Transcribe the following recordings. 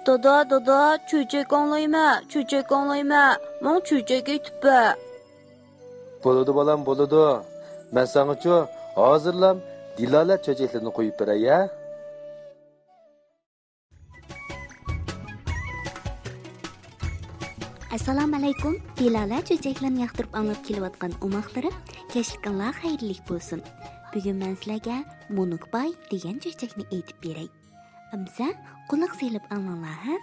Dada, çöçek anlayma. Mon çöçek etipbe. Boludu balam, boludu. Ben sana hazırlam, Dilala çöçeklerini koyup beray ya. Assalomu alaykum. Dilala cho'chaklarni yoqtirib anglab kelayotgan umoqlarim, kechliklar xayrli bo'lsin. Bugun men sizlarga Munukbay degan cho'chakni aytib beray. Amsa quloq selib anglanglar, ha?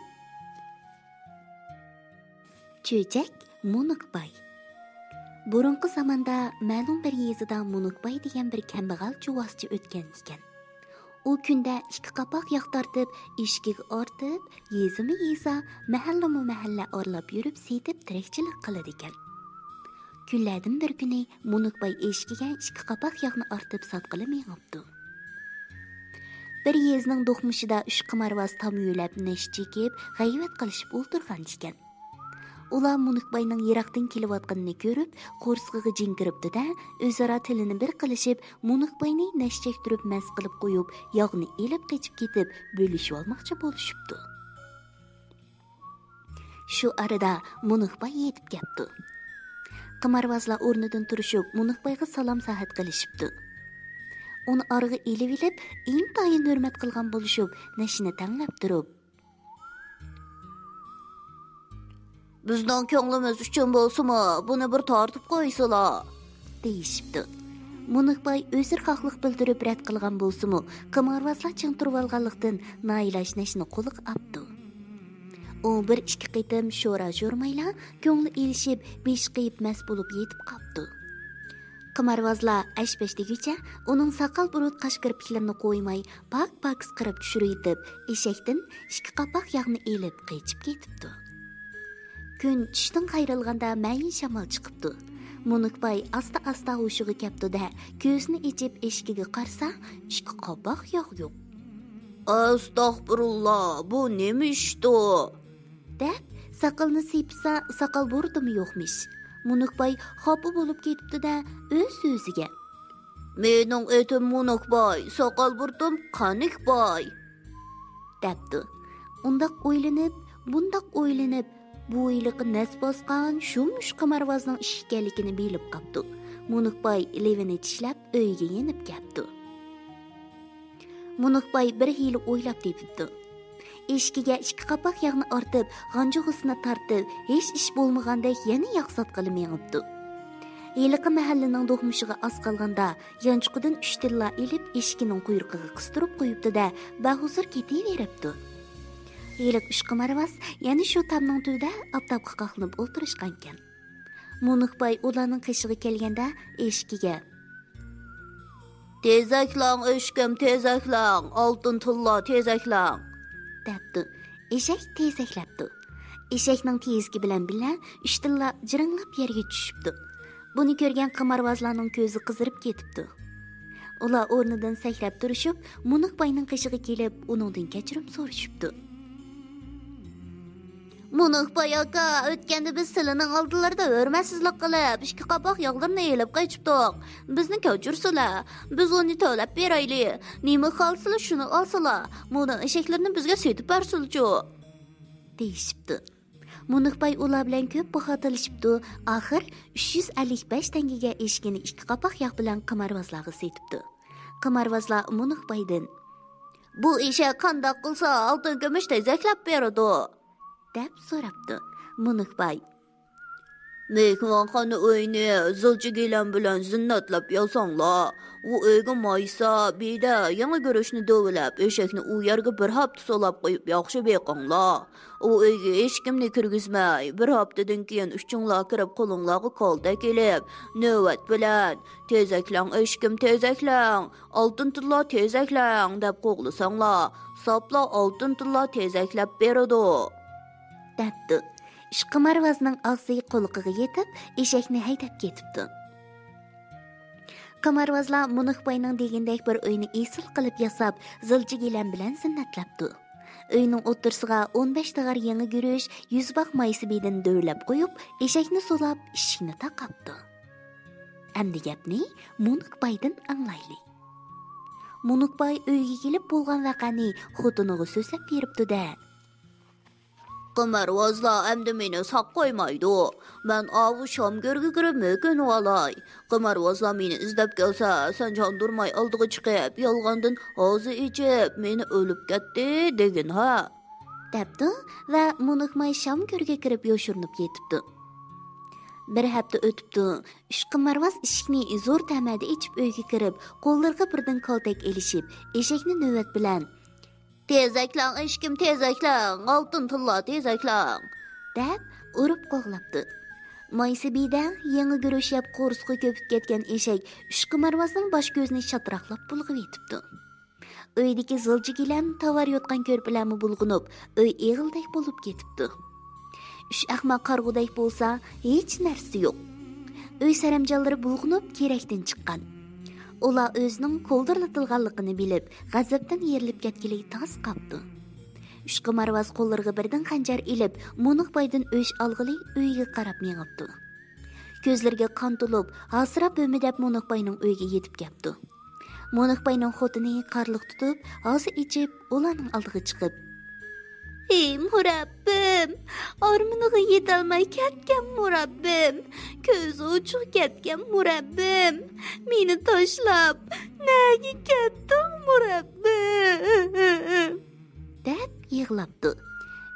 Cho'chak Munukbay. Burunqi zamonda ma'lum bir yezida Munukbay degan bir kambag'al juvozchi o'tgan ekan. U kunda ikki qapoq yog' tortib, eshkiga ortib, yezimi-yeza, mahalla orlab yurib, setib tirikchilik qiladi ekan. Kunlardan bir kuni Munukbay eshkiga ikki qapoq yog'ni ortib sotqili meng'ibdi. Bir yezning do'qmishida 3 qimarvoz tom yo'lab nish chekib, g'ayvat qilishib o'ltirgan ekan. Ular Munukbayning yiroqdan kelayotganini ko'rib, qo'rsqig'i jinkiribdi-da, o'zaro tilini bir qilishib, Munukbayni nashchak turib mas qilib qo'yib, yog'ni elib qechib ketib, bo'lishib olmoqchi bo'lishibdi. Shu arada Munukbay yetib keldi. Qimarvozlar o'rnidan turishib, Munukbayga salom sahat qilishibdi. Uni org'i elib, intayin hurmat qilgan bo'lishib, nashini tanlab turib, Bizning ko'nglimiz uchun bo'lsa-mu, buni bir tortib qo'ysala, deyishibdi. Munukbay o'zir haqliq bildirib rad qilgan bo'lsa-mu, qimarvozlar ching turib olganlikdan noilash nashni qo'liq apdi. U bir ikki qitim sho'ra jo'rmayla ko'ngli elishib, besh qiyib mas bo'lib yetib qopdi. Qimarvozlar ashpashdigicha uning saqal burut qash kirpiklarini qo'ymay, pak qirib tushirib, eshakdan ikki qapoq yog'ni elib qechib ketibdi. Kun tushdan qayrilganda mayin shamol chiqibdi. Munukbay asta hushiga kelibdi-da, ko'zini ichib eshkiga qarsa, ikki qapoq yog' yo'q. Astag'firullah, bu nima ishdi? deb saqalni sepsa, saqal burdim yo'qmish. Munukbay xafa bo'lib ketibdi-da, o'z-o'ziga: "Mening etim Munukbay, saqal burdim qanikbay" debdi. Undaq o'ylanib, bu o'yliqi nas bosgan shumush qimarvozning ish ekanligini bilib qopdi. Munukbay levini tishlab uyga yenib kelibdi. Munukbay bir hiyla o'ylab tepibdi. Eshkiga ikki qapoq yog'ni ortib, g'anjug'isini tortib, hech ish bo'lmagandek yana yog' sotqili mengibdi. Yiliqi mahallaning do'qmishiga as qolganda, yanchiqidan 3 tilla elib eshkining quyruqiga qistirib qo'yibdi-da, bahuzur ketaveribdi. Yiliq 3 qimarvoz yana shu tamning tuyda aptobga qaqlinib o'tirishgan ekan. Munukbay ularning qishig'i kelganda eshkiga: "Tezaklang eshkim, tezaklang, oltin tilla tezaklang" debdi. Eshak tezaklabdi. Eshakning tezgi bilan 3 tilla jiringlab yerga tushibdi. Buni ko'rgan qimarvozlarning ko'zi qizirib ketibdi. Ular o'rnidan sakrab turishib, Munukbayning qishig'i kelib, uningdan kechirim so'rashibdi. "Munukbay aka, o'tganda biz sizlarning oldilarda hurmatsizlik qilib, ikki qapoq yog'larni elib qaytibdik. Bizni kechirsizlar, biz uni to'lab beraylik. Nima qolsa shuni olsalar, buni eshaklarni bizga setib bersinchi" deyishibdi. Munukbay ular bilan ko'p bahotilishibdi. Oxir 355 tangaga eshkini ikki qapoq yog' bilan qimarvozlarga setibdi. Qimarvozlar Munukbaydan: "Bu eshak qandoq qilsa oltin kumush tezaklab beradi" deb so'rabdi. Munukbay: "Mehmonxona uyni zilchi gilam bilan zinnatlab yozsanglar, u uyga maysa, beda yangi guruchni dovlab, eshakni u yerga bir hafta solab qo'yib yaxshi beqinglar. U uyga hech kimni kirgizmay, bir haftadan keyin uchinglar kirib qo'linglarga qo'lda kelib, navbat bilan tezaklang eshkim, tezaklang, oltin tilla tezaklang deb qo'g'lisanglar, sopla oltin tilla tezaklab beradi" debdi. Qimarvozning og'ziga qo'liqiga yetib, eshakni haydab ketibdi. Qimarvozlar Munukbayning degandek bir uyni esil qilib yasab, zilchi gilam bilan zinnatlabdi. Uyning o'tirsiga 15 tag'ar yangi guruch, 100 baq maysi bedini dovlab qo'yib, eshakni solab, ishikni taqabdi. Endi gapni Munukbaydan anglaylik. Munukbay uyga kelib bo'lgan vaqani xotiniga so'zlab beribdi-da: Qımarvazlar əmdi meni saq qoymaydı. Mən avu Şamgörgə kirib mökünü alay. Qımarvazlar meni izləb gəlsə, sən can durmay aldığı çıxıb, yalğandın ağzı içib, meni ölüb getdi degin ha. Dəbdi və Muniqbay Şamgörgə kirib yoşurnub yetibdi. Bir hafta ötübdi. Üç qımarvaz ishikni zo'r tamada ichib uyga kirib, qo'llarga birdan kaltak elishib, eshakni navbat bilan Tezaklan ishkim tezaklan, oltin tilla tezaklan deb urib qo'g'labdi. Moysibida yangi guruch yeb qo'rsqi ko'pib ketgan eshak uch qımarvazning bosh ko'zini shatroqlab bulg'ib yetibdi. Uydagi zilji gilam tovar yotgan ko'rpalarni bulg'unib, uy eg'ildek bo'lib ketibdi. Üç ahmaq qarg'uday bo'lsa, hech narsa yo'q. Uy saramjonlari bulg'unib kerakdan chiqqan. Ular o'zining qo'ldirlatilganligini bilib, g'azabdan yerilib ketgilay tas qapti. Uch qımarvaz qo'llariga birdan xanjar ilib, Muniqbaydan o'sh olg'ili uyga qarab mengibdi. Ko'zlariga qon to'lib, hasrab o'midab Muniqbayning uyiga yetib keldi. Muniqbayning xotini qarliq tutib, og'zi ichib, ularning oldiga chiqib, "Ey murabbim, armoniga yetolmay ketgan murabbim, ko'zi uchuq ketgan murabbim, meni tashlab, nega ketding murabbim?" deb yig'labdi.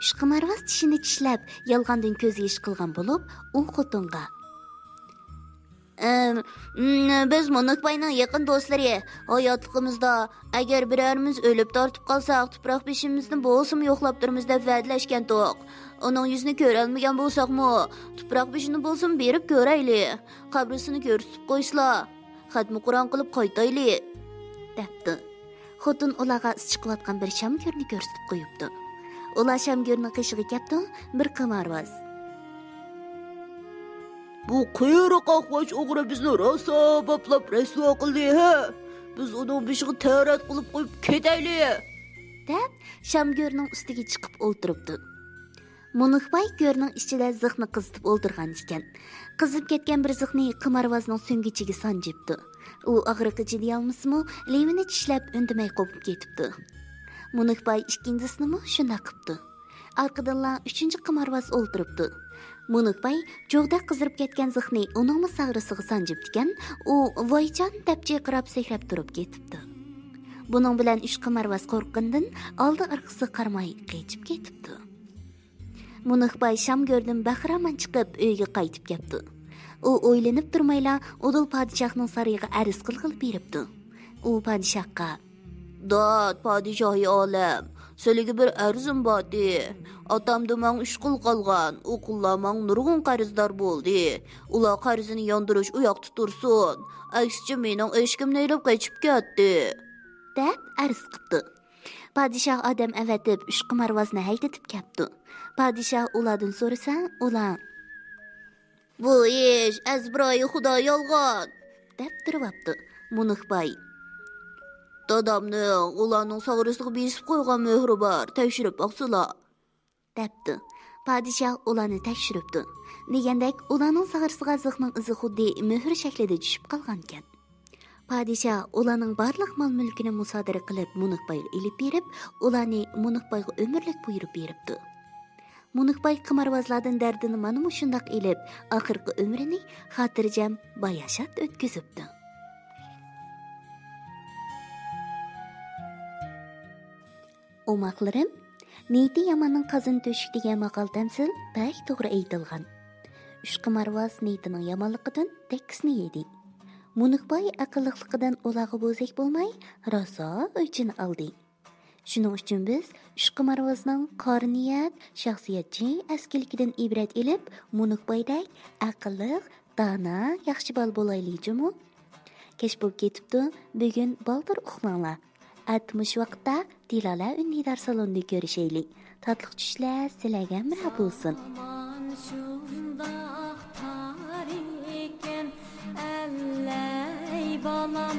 Uch qımarvaz tishini tishlab, yolg'ondan ko'z yosh qilgan bo'lib, u xotinga Biz Muniqbayning yaqin do'stlari. Hayotligimizda agar birarimiz o'lib tortib qolsak, tuproq beshimizni bo'lsin yo'qlab turimiz deb va'dalashgan to'q. Uning yuzini ko'ra olmagan bo'lsaqmi, tuproq beshini bo'lsin berib ko'rayli. Qabrisini ko'rsatib qo'yslar. Xatmi Qur'on qilib qaytayli, debdi. Xotin ularga chiqayotgan bir shamgurni ko'rsatib qo'yibdi. Ular shamgurning qishig'i kapdi, bir qımarvaz. Bu qiyri qaqvash o'g'ri bizni rosa boplab rasvo qildi ha. Biz uning beshiga tarat qilib qo'yib ketayli, deb shamgurning ustiga chiqib o'ltiribdi. Muniqbay ko'rning ichida zixni qizitib o'ltirgan ekan. Qizib ketgan bir zixni qımarvazning so'ngichiga sanjibdi. U og'riqqa chidayolmasmi, levini tishlab undamay qopib ketibdi. Muniqbay ikkinchisini shunday qilibdi. Arqadanla uchinchi qımarvaz o'ltiribdi. Muniqbay cho'g'da qizirib ketgan zixni uning sag'risiga sanjibdikan, u voyjon deb chaqirib sakrab turib ketibdi. Buning bilan uch qımarvaz qo'rqqandan oldi orqasiga qaramay qechib ketibdi. Muniqbay Shamgördan bahramon chiqib uyga qaytib keldi. U o'ylanib turmayla Udul podshohning sariyiga arz qilib beribdi. U podshohga: "Dod podshohi olam, sizlarga bir arzim bordi. Otamda men ish qil qolgan, o'qillar men nurg'un qarzdor bo'ldi. Ular qarzini yondirish u yoqda tursin. Aksicha mening eshkimni ilib qochib ketdi", deb arz qildi. Podshoh odam avatib uch qımarvazni haydatib keldi. Podshoh ulardan so'rasa, ular: "Bu ish azbroyi xudo yolg'on", deb turibdi. Muniqbay: "Dadamning ularning sag'risiga besib qo'ygan mohri bor, tekshirib boqsizlar", debdi. Podshoh ularni tekshiribdi. Degandek, ularning sag'risiga zixning izi xuddi mehr shaklida tushib qolgan ekan. Podshoh ularning barliq mol-mulkini musodara qilib Muniqbayga ilib berib, ularni Muniqbayga umrlik buyurib beribdi. Muniqbay qımarvazlardan dardini mana shundoq ilib, oxirgi umrini xotirjam bayashat o'tkazibdi. O'maqlarim, niyati yamanning qazin to'shik degan maqol tamsil bak to'g'ri aytilgan. Uch qımarvaz niyatining yomonligidan teksni yedi. Muniqbay aqlliqligidan ularga bo'zak bo'lmay, rosa o'chini oldi. Shuning uchun biz uch qımarvazning qorniyat, shaxsiyatchi askiligidan ibrat ilib, Muniqbaydek aqlli, dana, yaxshi bol bo'laylikmi? Kech bo'lib ketibdi, bugun baldir uxmanglar. 60 vaqtda Dilala Ünidar salonida görüşeylik. Tatlı düşler sizlarga mirab bo'lsin. Balam